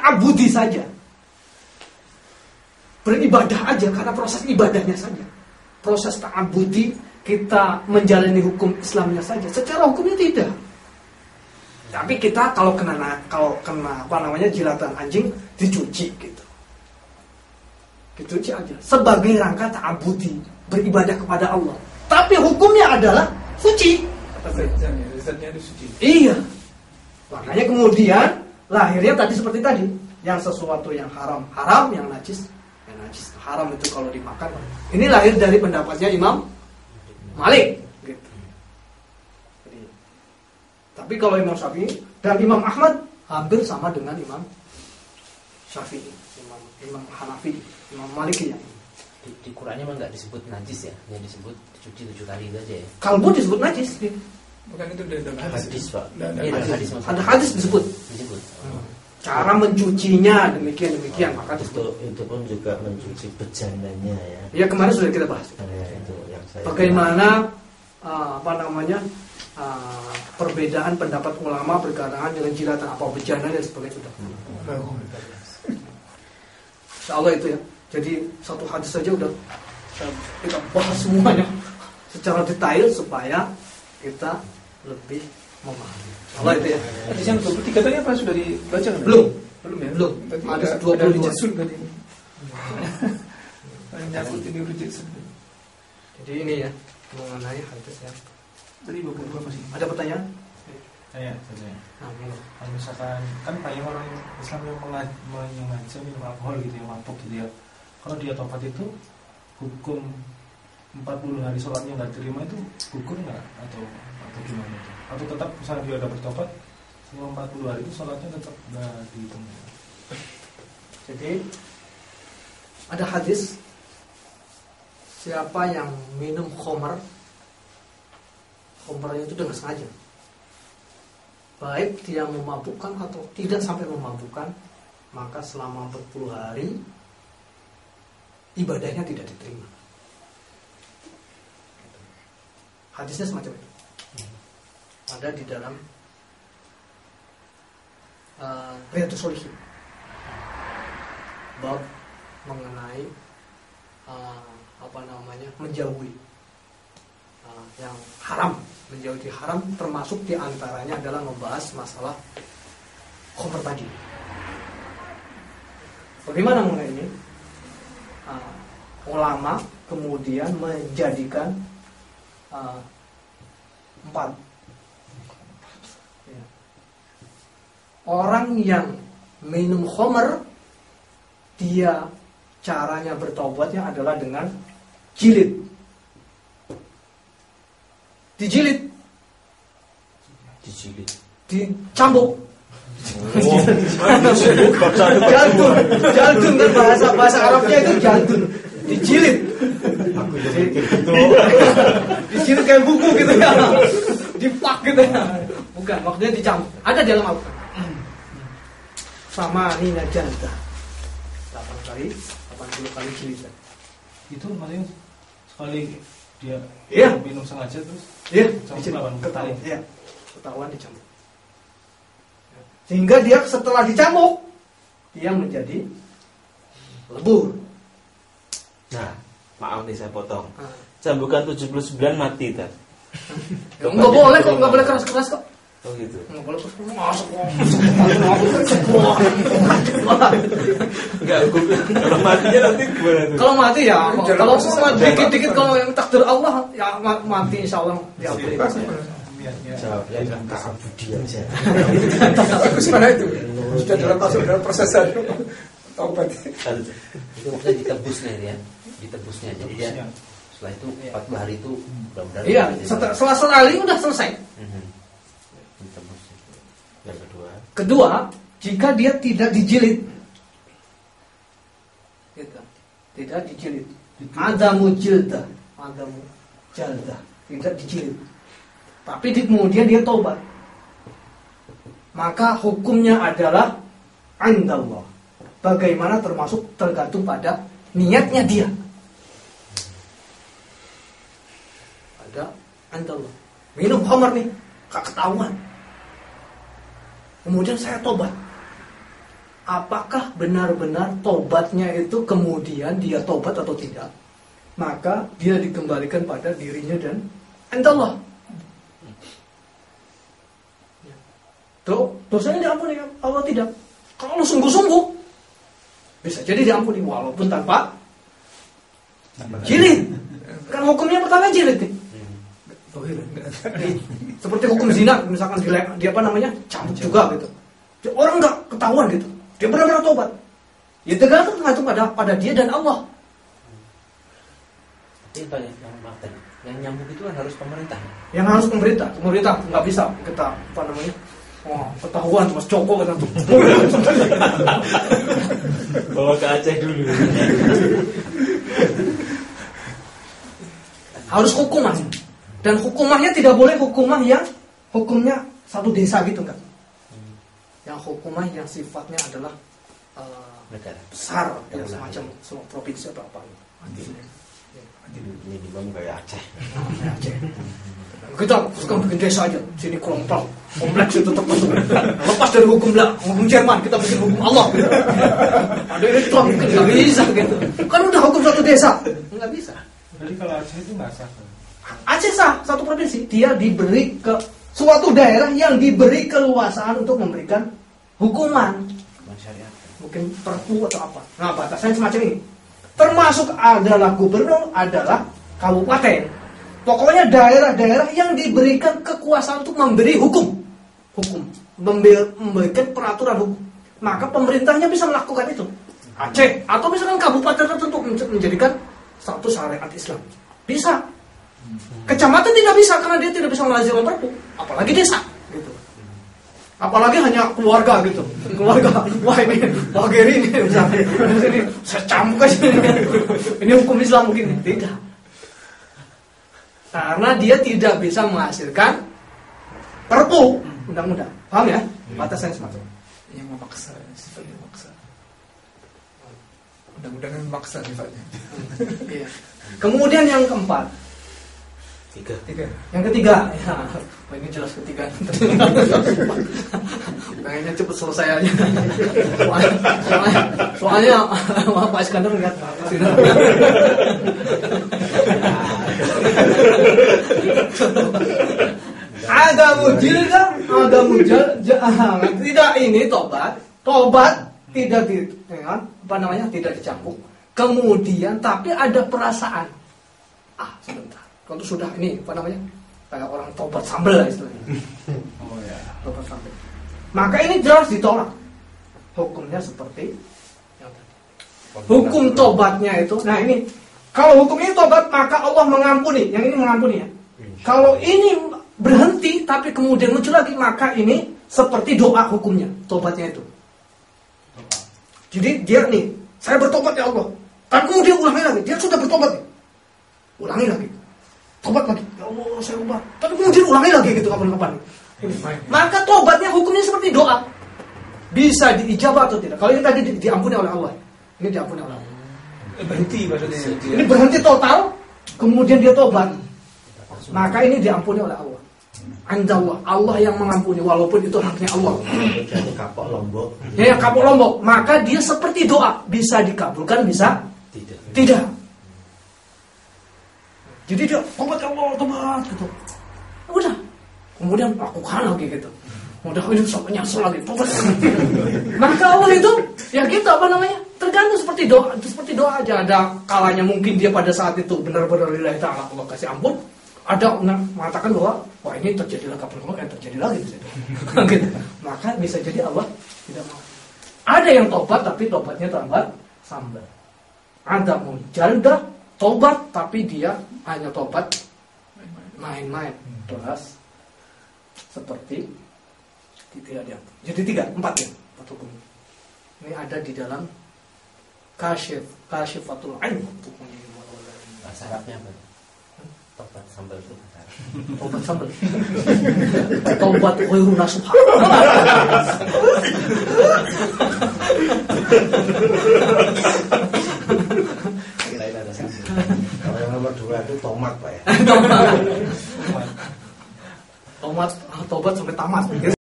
ta'abudi saja. Beribadah aja karena proses ibadahnya saja. Proses ta'abudi, kita menjalani hukum Islamnya saja. Secara hukumnya tidak. Tapi kita kalau kena jilatan anjing dicuci gitu. Dicuci aja sebagai rangka ta'abudi, beribadah kepada Allah. Tapi hukumnya adalah suci. Zatnya itu suci. Iya. Makanya kemudian lahirnya tadi seperti tadi, yang sesuatu yang haram, yang najis, najis. Haram itu kalau dimakan. Ini lahir dari pendapatnya Imam Malik gitu. Tapi kalau Imam Syafi'i dan Imam Ahmad hampir sama dengan Imam Syafi'i, Imam Hanafi, Imam Maliki ya. Di Qurannya memang nggak disebut najis ya, yang disebut dicuci 7 kali itu aja ya. Kalbu disebut najis. Bukan itu dalam hadis Pak. Iya, hadis. Ada hadis disebut. Cara mencucinya demikian maka itu pun juga mencuci bejananya ya. Ya kemarin sudah kita bahas. Ya, itu yang saya bagaimana perbedaan pendapat ulama berkenaan dengan jilatan apa bejana dan sebagainya sudah. Insyaallah itu ya. Jadi satu hadis saja udah kita bahas semuanya secara detail supaya kita lebih memahami. Allah itu ya. Hadis yang 23 tadi apa sudah dibaca kan? Belum ya. Belum. Hadis Ada 22 jasun tadi. Nyangkut ini jasun. Jadi ini ya mengenai hadis ya. Tadi berapa sih? Ada pertanyaan? Saya. Kalau misalkan kan banyak orang Islam yang menyengaja minum alkohol gitu ya, mabuk gitu ya. Kalau dia tobat itu hukum 40 hari sholatnya nggak terima itu gugur nggak atau gimana itu? Atau tetap misalnya dia udah bertobat selama 40 hari itu sholatnya tetap nggak dihitung? Jadi ada hadis siapa yang minum khamr itu dengan sengaja, baik dia memabukkan atau tidak sampai memabukkan, maka selama 40 hari ibadahnya tidak diterima. Hadisnya semacam itu. Ada di dalam Riyadhus Shalihin. Bab mengenai menjauhi yang haram, menjauhi haram, termasuk diantaranya adalah membahas masalah khamr tadi. Bagaimana mengenai ini? Ulama kemudian menjadikan 4 ya. Orang yang minum khamr, dia caranya bertobatnya adalah dengan jilid. Dijilid, dicambuk. Jaldun kan bahasa Arabnya itu jaldun. Dijilid. Dijilid kayak buku gitu ya. Dipak gitu ya. Bukan, maksudnya dicambuk. Ada dalam Al-Quran. Sama nina jalda. 80 kali jilidan. Itu maksudnya sekali dia minum sengaja terus ketahuan dicambuk. Sehingga dia setelah dicambuk dia menjadi lebur. Nah, maaf nih saya potong. Cambukan 79 mati kan? Enggak boleh keras-keras kok. Oh gitu. Enggak boleh keras-keras. Enggak, kalau matinya nanti gimana tuh? Kalau mati ya, kalau dikit-dikit kalau yang takdir Allah ya mati insyaallah diampuni. Jawabnya dengan keabudian saja. Bagus mana itu? Sudah masuk dalam prosesan taubat. Itu maksudnya ditebusnya ya, ditebusnya. Jadi dia setelah itu 40 hari itu mudah-mudahan. Iya, setelah sekali udah selesai. Ditebusnya. Yang Kedua, jika dia tidak dijilid, tidak dijilid, adamu jalda, tidak dijilid. Tapi kemudian dia tobat, maka hukumnya adalah indallah. Bagaimana termasuk tergantung pada niatnya dia. Ada indallah. Minum khamr nih, ketahuan. Kemudian saya tobat. apakah benar-benar tobatnya itu kemudian dia tobat atau tidak, maka dia dikembalikan pada dirinya dan Allah. Tuh, dosanya diampuni Allah tidak. Kalau sungguh-sungguh bisa jadi diampuni walaupun tanpa jilid. Kan hukumnya pertama jilid nih. Seperti hukum zina, misalkan dia apa namanya cambuk juga gitu. Orang nggak ketahuan gitu, dia benar-benar tobat. Ya tergantung pada dia dan Allah. Tapi yang nyambuk itu kan harus pemerintah. Yang harus pemerintah nggak bisa kita apa namanya. Oh, ketahuan Mas Joko kan tuh. Bawa ke Aceh dulu. Harus hukuman. Dan hukumannya tidak boleh hukuman yang hukumnya satu desa gitu kan. Yang hukuman yang sifatnya adalah Negara besar, yang semacam semua provinsi atau apa. minimum kayak Aceh. Aceh. Kita sekarang bikin desa aja, sini Kelompok, kompleks itu tetap masuk. Lepas dari hukum Jerman, kita bikin hukum Allah. Gitu. Ada elektron, nggak bisa gitu. Kan udah hukum satu desa, nggak bisa. Jadi kalau Aceh itu nggak sah. Aceh sah, satu provinsi. Dia diberi ke suatu daerah yang diberi keluasaan untuk memberikan hukuman. Mungkin perpu atau apa. Nah, batasannya semacam ini. Termasuk adalah gubernur, adalah kabupaten. Pokoknya daerah-daerah yang diberikan kekuasaan untuk memberi hukum, memberikan peraturan hukum. Maka pemerintahnya bisa melakukan itu. Aceh atau misalkan kabupaten tertentu menjadikan satu syariat Islam. Bisa. Kecamatan tidak bisa karena dia tidak bisa melazimkan perpu, apalagi desa gitu. Apalagi hanya keluarga gitu. Keluarga, wah ini Geri ini misalnya. Ini saya cambuk aja ini hukum Islam mungkin tidak. Karena dia tidak bisa menghasilkan perpu undang-undang. Paham ya? Batasannya semacam yang memaksa, sifatnya memaksa. Undang-undang yang memaksa sifatnya. Iya. Kemudian yang keempat. Tiga. Yang ketiga, ya, ini jelas ketiga. Kayaknya cepet selesai aja. Soalnya Pak Iskandar lihat ada mujil, tidak ini tobat tidak tidak dicampur. Kemudian tapi ada perasaan. Sebentar. Kalau sudah ini kayak orang tobat sambel istilahnya. Oh ya. Tobat sambel. Maka ini jelas ditolak. Hukumnya seperti yang tadi. Hukum tobatnya itu, nah ini kalau hukum ini tobat maka Allah mengampuni. Yang ini mengampuni ya. Kalau ini berhenti tapi kemudian muncul lagi maka ini seperti doa hukumnya, tobatnya itu. Jadi dia nih, saya bertobat ya Allah. Tapi kemudian ulangi lagi, dia sudah bertobat nih. Ulangi lagi. Tobat lagi, ya Allah saya ubah. Tapi kemudian ulangi lagi gitu kapan-kapan. Maka tobatnya hukumnya seperti doa. Bisa diijabah atau tidak. Kalau ini tadi diampuni oleh Allah. Ini diampuni oleh Allah. Berhenti maksudnya. Ini berhenti total, kemudian dia tobat. Maka ini diampuni oleh Allah. Andallah, Allah yang mengampuni walaupun itu haknya Allah. Jadi kapok Lombok. Ya, kapok Lombok. Maka dia seperti doa, bisa dikabulkan, bisa tidak. Jadi dia tobat ya Allah, tobat gitu. Udah. Kemudian lakukan lagi gitu. Udah ini sampai nyasar lagi, tobat. Maka Allah itu ya gitu tergantung seperti doa aja. Ada kalanya mungkin dia pada saat itu benar-benar lillahi ta'ala Allah kasih ampun. Ada mengatakan bahwa wah ini terjadilah kapan-kapan terjadi lagi gitu. Maka bisa jadi Allah tidak mau. Ada yang tobat tapi tobatnya terlambat sambil. Ada mujaldah tobat tapi dia hanya tobat main-main, terus seperti tidak dia. Jadi 4 ya, 4 hukum. Ini ada di dalam kasyifatul ain hukumnya. Bahasa Arabnya apa? Tobat sambal itu. Tobat sambal. Tobat ghairu nasuha. Kirain ada sambal. Kalau yang nomor 2 itu tomat, Pak ya. Tomat sampai tamat.